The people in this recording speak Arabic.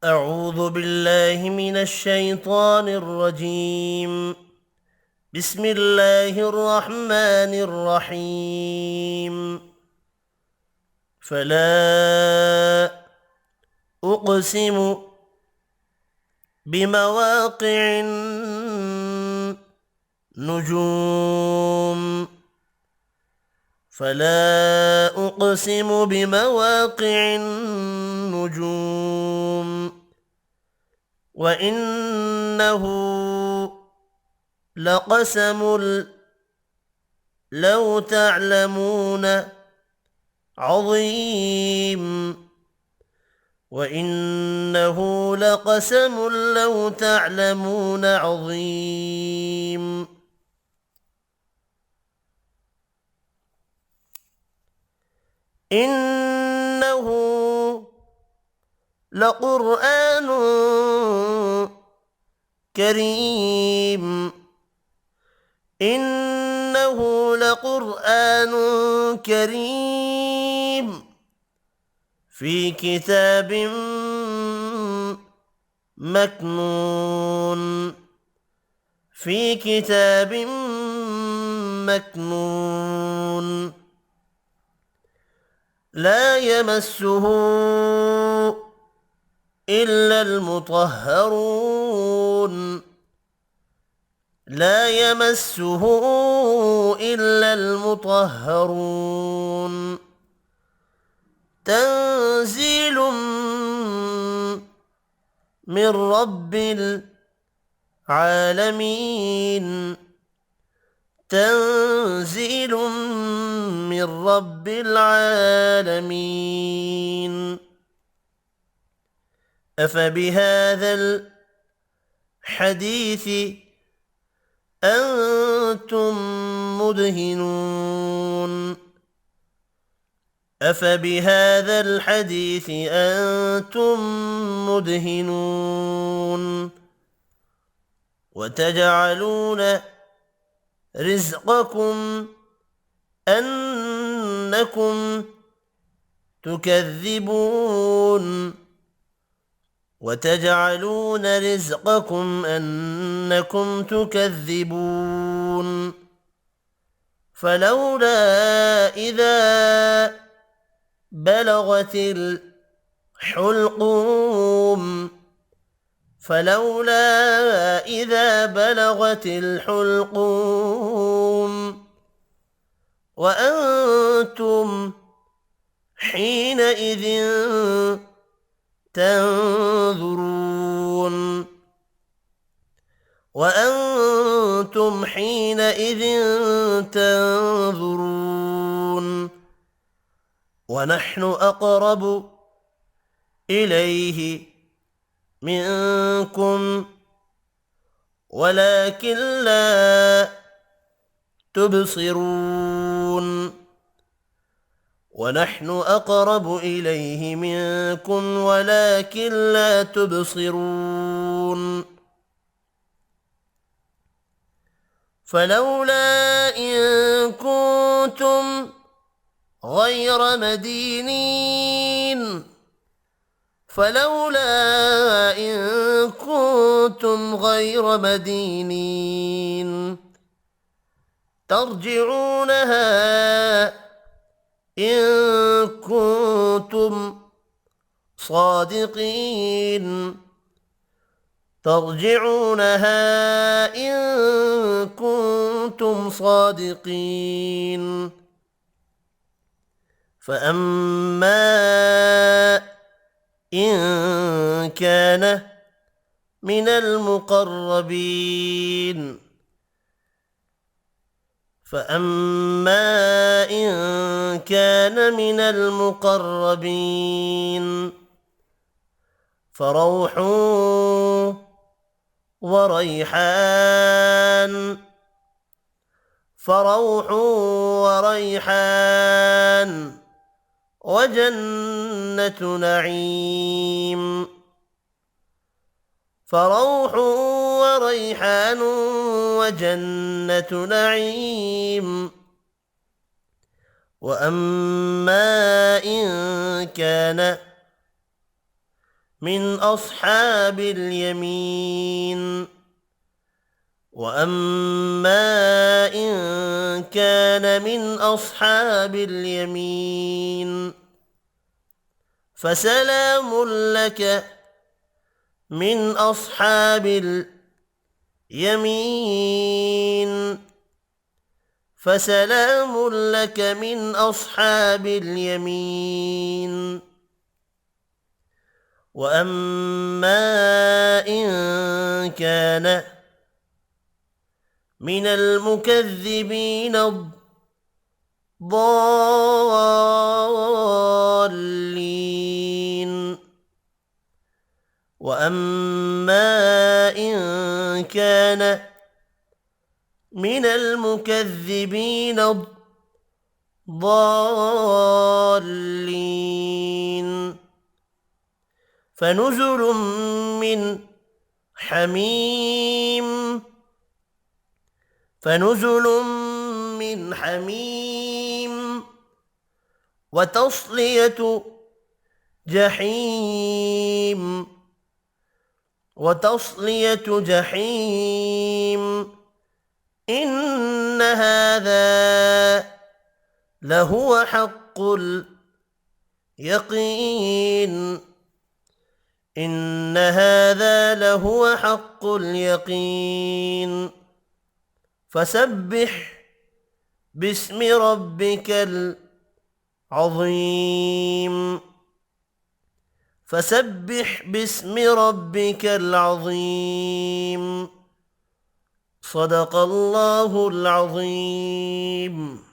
أعوذ بالله من الشيطان الرجيم. بسم الله الرحمن الرحيم. فلا أقسم بمواقع النجوم. فلا أقسم بمواقع النجوم وإنه لقسم لو تعلمون عظيم. وإنه لقسم لو تعلمون عظيم. إنه لقرآن كريم. إنه لقرآن كريم في كتاب مكنون. في كتاب مكنون لا يمسه إلا المطهرون. لا يمسه إلا المطهرون. تنزيل من رب العالمين. تنزيل من رب العالمين. أفبهذا الحديث أنتم مدهنون. أفبهذا الحديث أنتم مدهنون. وتجعلون رزقكم أنكم تكذبون. وتجعلون رزقكم أنكم تكذبون. فلولا إذا بلغت الحلقوم. فلولا إذا بلغت الحلقوم وأنتم حينئذ تنظرون. وأنتم حينئذ تنظرون. ونحن أقرب إليه منكم ولكن لا تبصرون. ونحن أقرب إليه منكم ولكن لا تبصرون. فلولا إن كنتم غير مدينين. فلولا إن كنتم غير مدينين ترجعونها إن كنتم صادقين. ترجعونها إن كنتم صادقين. فأما إن كان من المقربين. فأما إن كان من المقربين فروح وريحان. فروح وريحان وجنة نعيم. فروح وريحان وجنة نعيم. وأما إن كان من أصحاب اليمين وأما إن كان من أصحاب اليمين فسلام لك من أصحاب اليمين فسلام لك من أصحاب اليمين وأما إن كان من المكذبين الضالين وأما إن كان من المكذبين الضالين فنزل من حميم وتصلية جحيم إن هذا لهو حق اليقين فسبح باسم ربك العظيم صدق الله العظيم.